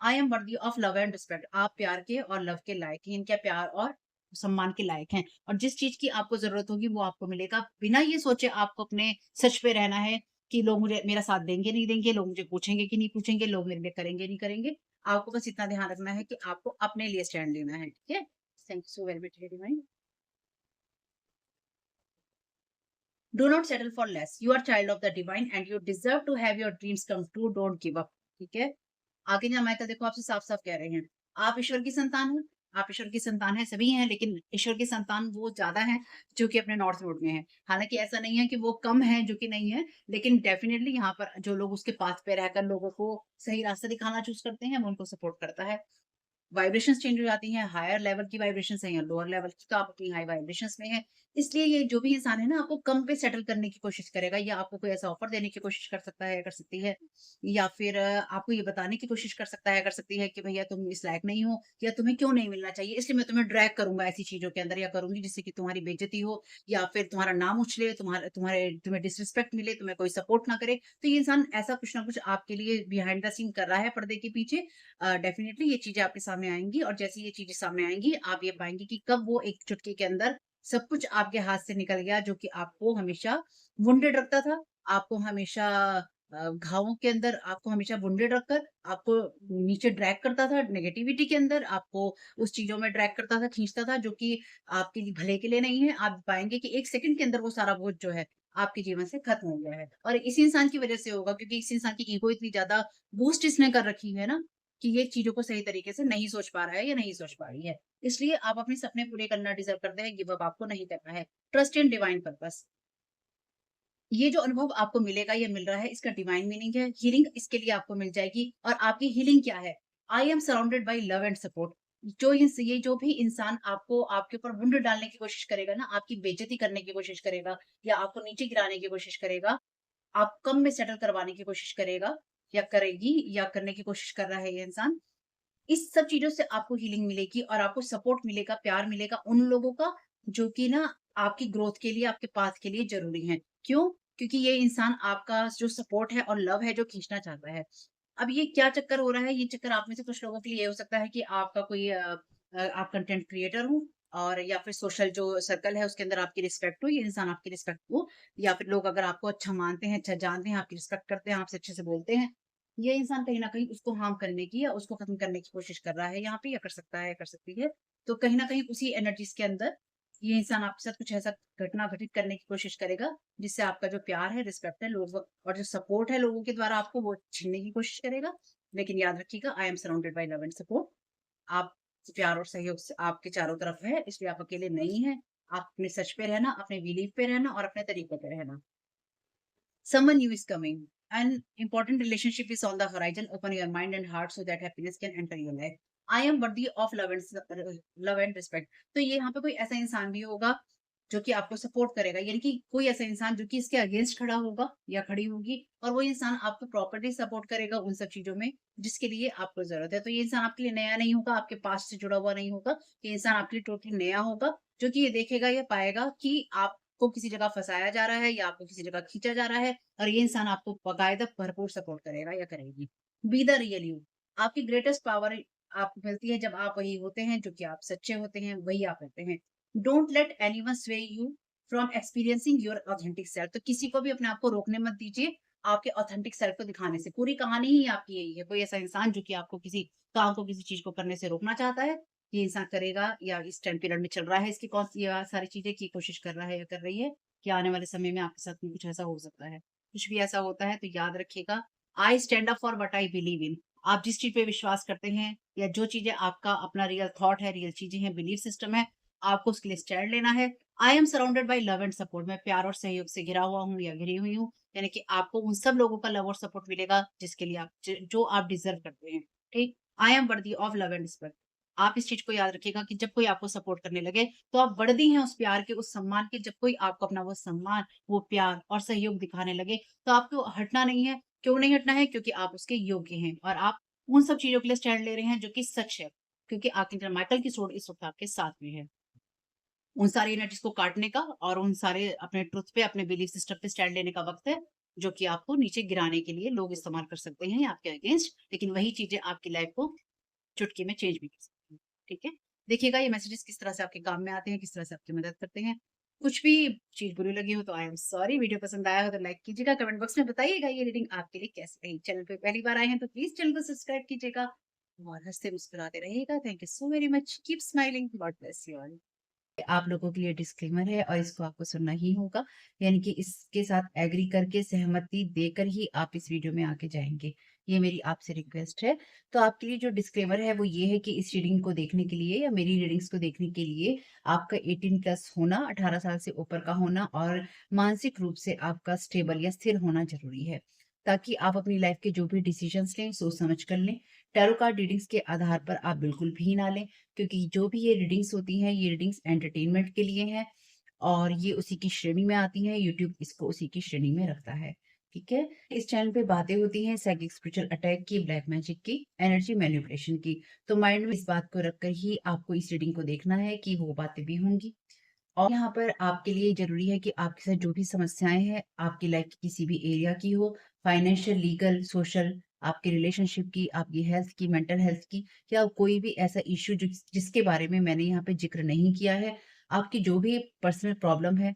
I am worthy of love and respect. आप प्यार के और लव के लायक हैं, इनके प्यार और सम्मान के लायक हैं, और जिस चीज की आपको जरूरत होगी वो आपको मिलेगा। बिना ये सोचे आपको अपने सच पे रहना है कि लोग मुझे मेरा साथ देंगे नहीं देंगे, लोग मुझे पूछेंगे कि नहीं पूछेंगे, लोग मेरे लिए करेंगे नहीं करेंगे। आपको बस इतना ध्यान रखना है कि आपको अपने लिए स्टैंड लेना है, ठीक है। Thank you so very much. Do not settle for less, you are child of the divine and you deserve to have your dreams come true, don't give up, ठीक है। आगे ना माइकल देखो आपसे साफ साफ कह रहे हैं, आप ईश्वर की संतान हो, आप ईश्वर की संतान है, सभी हैं, लेकिन ईश्वर की संतान वो ज्यादा है जो कि अपने नॉर्थ रोड में है। हालांकि ऐसा नहीं है कि वो कम है जो कि नहीं है, लेकिन डेफिनेटली यहाँ पर जो लोग उसके पाथ पे रहकर लोगों को सही रास्ता दिखाना चूज करते हैं, वो उनको सपोर्ट करता है। वाइब्रेशंस चेंज हो जाती हैं, हायर लेवल की वाइब्रेशंस है या लोअर लेवल की, तो आप अपनी हाई वाइब्रेशंस में है। इसलिए ये जो भी इंसान है ना, आपको कम पे सेटल करने की कोशिश करेगा, या आपको कोई ऐसा ऑफर देने की कोशिश कर सकता है, कर सकती है, या फिर आपको ये बताने की कोशिश कर सकता है, कर सकती है कि भैया तुम इस लायक नहीं हो, या तुम्हें क्यों नहीं मिलना चाहिए, इसलिए मैं तुम्हें ड्रैग करूंगा ऐसी चीजों के अंदर, या करूंगी जिससे कि तुम्हारी बेइज्जती हो, या फिर तुम्हारा नाम उछले, तुम्हें डिसरिस्पेक्ट मिले, तुम्हें कोई सपोर्ट ना करे। तो ये इंसान ऐसा कुछ ना कुछ आपके लिए बिहाइंड द सीन कर रहा है, पर्दे के पीछे। डेफिनेटली ये चीजें आपके सामने आएंगी, और जैसे ये चीजें सामने आएंगी आप ये पाएंगे कि कब वो एक चुटकी के अंदर सब कुछ आपके हाथ से निकल गया, जो कि आपको हमेशा वुंडेड रखता था, आपको हमेशा घावों के अंदर, आपको हमेशा वुंडेड रखकर आपको नीचे ड्रैग करता था, नेगेटिविटी के अंदर आपको उस चीजों में ड्रैग करता था, खींचता था, जो कि आपके लिए भले के लिए नहीं है। आप पाएंगे कि एक सेकंड के अंदर वो सारा बोझ जो है आपके जीवन से खत्म हो गया है, और इसी इंसान की वजह से होगा, क्योंकि इस इंसान की ईगो इतनी ज्यादा बूस्ट इसने कर रखी है ना, कि ये चीज़ों को सही तरीके से नहीं सोच पा रहा है या नहीं सोच पा रही है। इसलिए आप अपने सपने पूरे करना डिज़र्व करते हैं, गिव अप आपको नहीं करना है। Trust in divine purpose. ये जो अनुभव आपको मिलेगा या मिल रहा है, इसका डिवाइन मीनिंग है, हीलिंग इसके लिए आपको मिल जाएगी। और आपकी हीलिंग क्या है? I am surrounded by love and support. ये जो भी इंसान आपको आपके ऊपर वुंड डालने की कोशिश करेगा ना, आपकी बेइज्जती करने की कोशिश करेगा, या आपको नीचे गिराने की कोशिश करेगा, आप कम में सेटल करवाने की कोशिश करेगा या करेगी, या करने की कोशिश कर रहा है ये इंसान, इस सब चीज़ों से आपको हीलिंग मिलेगी, और आपको सपोर्ट मिलेगा, प्यार मिलेगा उन लोगों का जो कि ना आपकी ग्रोथ के लिए, आपके पाथ के लिए ज़रूरी हैं। क्यों? क्योंकि ये इंसान आपका जो सपोर्ट है और लव है जो खींचना चाहता है। अब ये क्या चक्कर हो रहा है? ये चक्कर आप में से कुछ लोगों के लिए ये हो सकता है कि आपका कोई आप कंटेंट क्रिएटर हो, और या फिर सोशल जो सर्कल है उसके अंदर आपकी रिस्पेक्ट हो, ये इंसान आपकी रिस्पेक्ट हो, या फिर लोग अगर आपको अच्छा मानते हैं, अच्छा जानते हैं, आपकी रिस्पेक्ट करते हैं, आपसे अच्छे से बोलते हैं, ये इंसान कहीं न कहीं उसको हार्म करने की या उसको खत्म करने की कोशिश कर रहा है यहाँ पे, या कर सकता है, कर सकती है। तो कहीं न कहीं उसी एनर्जीज़ के अंदर ये इंसान आपके साथ कुछ ऐसा घटना घटित करने की कोशिश करेगा, जिससे आपका जो प्यार है, रिस्पेक्ट है, लोग और जो सपोर्ट है लोगों के द्वारा आपको, वो छीनने की कोशिश करेगा। लेकिन याद रखिएगा, I am surrounded by love and support. आप प्यार और सहयोग से आपके चारों तरफ है, इसलिए आप अकेले नहीं हैं। आप अपने सच पे रहना, अपने बिलीव पे रहना और अपने तरीकों पे रहना। Someone new is coming. An important relationship is on the horizon. Open your mind and heart so that happiness can enter your life. I am worthy of love and respect. तो ये यहाँ पे कोई ऐसा इंसान भी होगा जो कि आपको सपोर्ट करेगा, यानी कि कोई ऐसा इंसान जो कि इसके अगेंस्ट खड़ा होगा या खड़ी होगी, और वो इंसान आपको प्रॉपर्ली सपोर्ट करेगा उन सब चीजों में जिसके लिए आपको जरूरत है। तो ये इंसान आपके लिए नया नहीं होगा, आपके पास से जुड़ा हुआ नहीं होगा। ये इंसान आपके लिए टोटली नया होगा, जो कि ये देखेगा या पाएगा कि आपको किसी जगह फंसाया जा रहा है या आपको किसी जगह खींचा जा रहा है, और ये इंसान आपको बाकायदा भरपूर सपोर्ट करेगा या करेगी। Be the real you. आपकी ग्रेटेस्ट पावर आपको मिलती है जब आप वही होते हैं जो कि आप सच्चे होते हैं, वही आप होते हैं। डोंट लेट एनीवन स्वे you from experiencing your authentic self. तो किसी को भी अपने आप को रोकने मत दीजिए आपके ऑथेंटिक सेल्फ को दिखाने से। पूरी कहानी ही आपकी यही है। कोई ऐसा इंसान जो कि आपको किसी काम को, किसी चीज को करने से रोकना चाहता है, ये इंसान करेगा, या इस टाइम पीरियड में चल रहा है, इसकी कौन सी ये सारी चीजें की कोशिश कर रहा है या कर रही है, कि आने वाले समय में आपके साथ में कुछ ऐसा हो सकता है। कुछ भी ऐसा होता है तो याद रखिएगा, I stand up for what I believe in. आप जिस चीज पे विश्वास करते हैं, या जो चीजें आपका अपना रियल थॉट है, रियल चीजें हैं, बिलीफ सिस्टम है, आपको उसके लिए स्टैंड लेना है। I am surrounded by love and support. मैं प्यार और सहयोग से घिरा हुआ हूँ या घिरी हुई हूँ, यानी कि आपको उन सब लोगों का लव और सपोर्ट मिलेगा जिसके लिए आप जो आप डिजर्व करते हैं। ठीक। I am worthy of love and respect. आप इस चीज़ को याद रखिएगा कि जब कोई आपको सपोर्ट करने लगे, तो आप वर्दी हैं उस प्यार के, उस सम्मान के। जब कोई आपको अपना वो सम्मान, वो प्यार और सहयोग दिखाने लगे, तो आपको हटना नहीं है। क्यों नहीं हटना है? क्योंकि आप उसके योग्य हैं और आप उन सब चीज़ों के लिए स्टैंड ले रहे हैं जो कि सच है। क्योंकि आर्कएंजल माइकल की सोल इस वक़्त आपके साथ में है। उन सारी एनर्जीज़ को काटने का और उन सारे अपने ट्रुथ पे, अपने बिलीफ सिस्टम पे स्टैंड लेने का वक़्त है, जो कि आपको नीचे गिराने के लिए लोग इस्तेमाल कर सकते हैं आपके अगेंस्ट, लेकिन वही चीज़ें आपकी लाइफ़ को चुटकी में चेंज भी कर सकती हैं। ठीक है? देखिएगा ये मैसेजेस किस तरह से आपके काम में आते हैं, किस तरह से आपकी मदद करते हैं। कुछ भी चीज़ बुरी लगी हो तो आई एम सॉरी, वीडियो पसंद आया हो तो लाइक कीजिएगा, कमेंट बॉक्स में बताइएगा ये रीडिंग आपके लिए कैसी रही। चैनल पे पहली बार आए हैं तो प्लीज़ चैनल को सब्सक्राइब कीजिएगा और हँसते मुस्कुराते रहिएगा। Thank you so very much. Keep smiling. God bless you all. आप लोगों के लिए डिस्क्लेमर है और इसको आपको सुनना ही होगा। यानी कि इसके साथ एग्री करके, सहमति देकर ही आप इस वीडियो में आगे जाएँगे। ये मेरी आपसे रिक्वेस्ट है। तो आपके लिए जो डिस्क्लेमर है वो ये है कि इस रीडिंग को देखने के लिए या मेरी रीडिंग्स को देखने के लिए आपका 18 प्लस होना, 18 साल से ऊपर का होना और मानसिक रूप से आपका स्टेबल या स्थिर होना ज़रूरी है। ताकि आप अपनी लाइफ़ के जो भी डिसीज़न्स लें, सोच समझ कर लें। टैरो कार्ड रीडिंग्स के आधार पर आप बिल्कुल भी ना लें। क्योंकि जो भी ये रीडिंग्स होती हैं, ये रीडिंग्स एंटरटेनमेंट के लिए हैं और ये उसी की श्रेणी में आती हैं, यूट्यूब इसको उसी की श्रेणी में रखता है, ठीक है? इस चैनल पे बातें होती हैं साइकिक स्पिरिचुअल अटैक की, ब्लैक मैजिक की, एनर्जी मैनिपुलेशन की, तो माइंड में इस बात को रखकर ही आपको इस रीडिंग को देखना है कि वो बातें भी होंगी। और यहाँ पर आपके लिए ज़रूरी है कि आपके साथ जो भी समस्याएँ हैं, आपकी लाइफ़ की किसी भी एरिया की हो, फाइनेंशियल, लीगल, सोशल, आपके रिलेशनशिप की, आपकी हेल्थ की, मेंटल हेल्थ की या कोई भी ऐसा इश्यू जिसके बारे में मैंने यहाँ पे ज़िक्र नहीं किया है, आपकी जो भी पर्सनल प्रॉब्लम है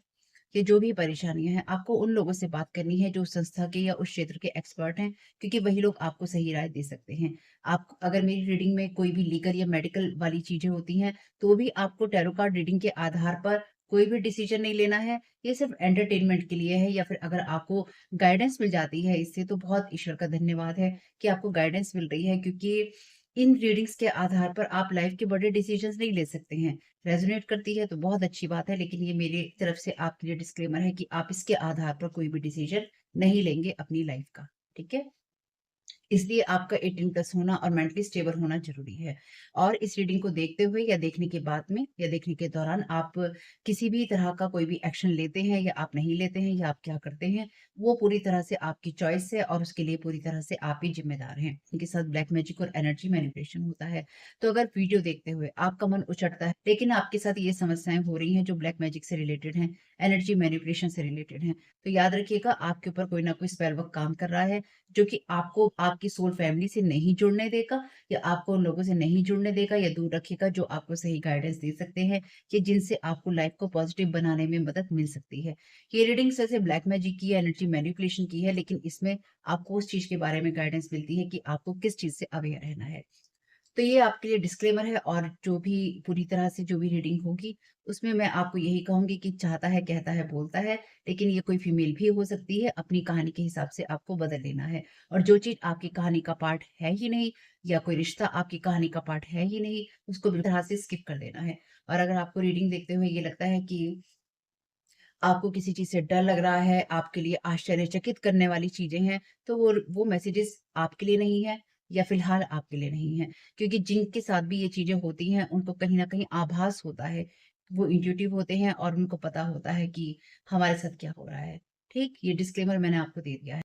या जो भी परेशानियाँ हैं, आपको उन लोगों से बात करनी है जो उस संस्था के या उस क्षेत्र के एक्सपर्ट हैं, क्योंकि वही लोग आपको सही राय दे सकते हैं। आप अगर मेरी रीडिंग में कोई भी लीगल या मेडिकल वाली चीज़ें होती हैं, तो भी आपको टैरो कार्ड रीडिंग के आधार पर कोई भी डिसीजन नहीं लेना है। ये सिर्फ़ एंटरटेनमेंट के लिए है या फिर अगर आपको गाइडेंस मिल जाती है इससे तो बहुत ईश्वर का धन्यवाद है कि आपको गाइडेंस मिल रही है, क्योंकि इन रीडिंग्स के आधार पर आप लाइफ़ के बड़े डिसीजंस नहीं ले सकते हैं। रेज़ोनेट करती है तो बहुत अच्छी बात है, लेकिन ये मेरी तरफ से आपके लिए डिस्क्लेमर है कि आप इसके आधार पर कोई भी डिसीजन नहीं लेंगे अपनी लाइफ़ का, ठीक है? इसलिए आपका 18 प्लस होना और मेंटली स्टेबल होना ज़रूरी है। और इस रीडिंग को देखते हुए या देखने के बाद में या देखने के दौरान आप किसी भी तरह का कोई भी एक्शन लेते हैं या आप नहीं लेते हैं या आप क्या करते हैं, वो पूरी तरह से आपकी चॉइस है और उसके लिए पूरी तरह से आप ही ज़िम्मेदार हैं। इनके साथ ब्लैक मैजिक और एनर्जी मैनिपुलेशन होता है। तो अगर वीडियो देखते हुए आपका मन उचटता है, लेकिन आपके साथ ये समस्याएँ हो रही हैं जो ब्लैक मैजिक से रिलेटेड हैं, एनर्जी मैनिपुलेशन से रिलेटेड हैं, तो याद रखिएगा आपके ऊपर कोई ना कोई स्पेल वर्क काम कर रहा है जो कि आपको आपकी सोल फैमिली से नहीं जुड़ने देगा या आपको उन लोगों से नहीं जुड़ने देगा या दूर रखेगा जो आपको सही गाइडेंस दे सकते हैं या जिनसे आपको लाइफ को पॉजिटिव बनाने में मदद मिल सकती है। ये रीडिंग्स जैसे ब्लैक मैजिक की है, एनर्जी मैनिपुलेशन की है, लेकिन इसमें आपको उस चीज़ के बारे में गाइडेंस मिलती है कि आपको किस चीज़ से अवेयर रहना है। तो ये आपके लिए डिस्क्लेमर है और जो भी पूरी तरह से जो भी रीडिंग होगी, उसमें मैं आपको यही कहूँगी कि चाहता है, कहता है, बोलता है, लेकिन ये कोई फीमेल भी हो सकती है, अपनी कहानी के हिसाब से आपको बदल लेना है। और जो चीज़ आपकी कहानी का पार्ट है ही नहीं या कोई रिश्ता आपकी कहानी का पार्ट है ही नहीं, उसको बिल्कुल तरह से स्किप कर देना है। और अगर आपको रीडिंग देखते हुए ये लगता है कि आपको किसी चीज़ से डर लग रहा है, आपके लिए आश्चर्यचकित करने वाली चीज़ें हैं, तो वो मैसेजेस आपके लिए नहीं है या फ़िलहाल आपके लिए नहीं है। क्योंकि जिनके साथ भी ये चीज़ें होती हैं, उनको कहीं न कहीं आभास होता है। वो इंट्यूटिव होते हैं और उनको पता होता है कि हमारे साथ क्या हो रहा है। ठीक? ये डिस्क्लेमर मैंने आपको दे दिया है।